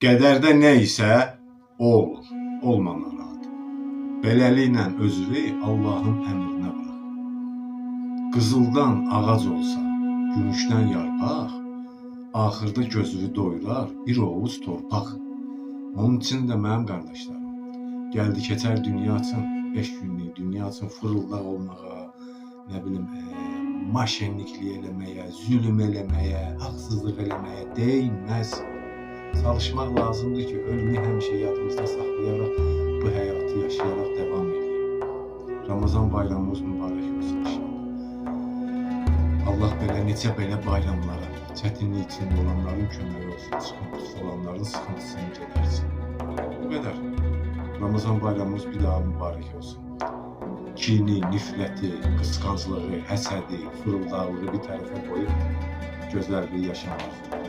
Qədərdə nə isə o olur, olmama rahat. Beləliklə özünü Allahın əmrinə bırak. Qızıldan ağac olsa, gümüşdən yarpaq, axırda gözünü doyurar bir oğuz torpaq. Onun üçün də mənim qardaşlarım, gəldi keçər dünya üçün, 5 günlük dünya üçün fırıldaq olmağa, nə bilim, maşenliklik eləməyə, zülm eləməyə, haqsızlıq eləməyə deyilməz. Çalışmaq lazımdır ki, ölümü həmişə yadımızda saxlayaraq, bu həyatı yaşayaraq devam edeyim. Ramazan bayramımız mübarək olsun inşallah. Allah belə bayramlara, çətinlik içində olanların köməyi olsun, sıxıntısı olanların sıxıntısını gedərsin. Bu qədər. Ramazan bayramımız bir daha mübarək olsun. Kini, nifrəti, qısqanclığı, həsədi, fırıldaqlığı bir tərəfə qoyub gözlərlə yaşamaq.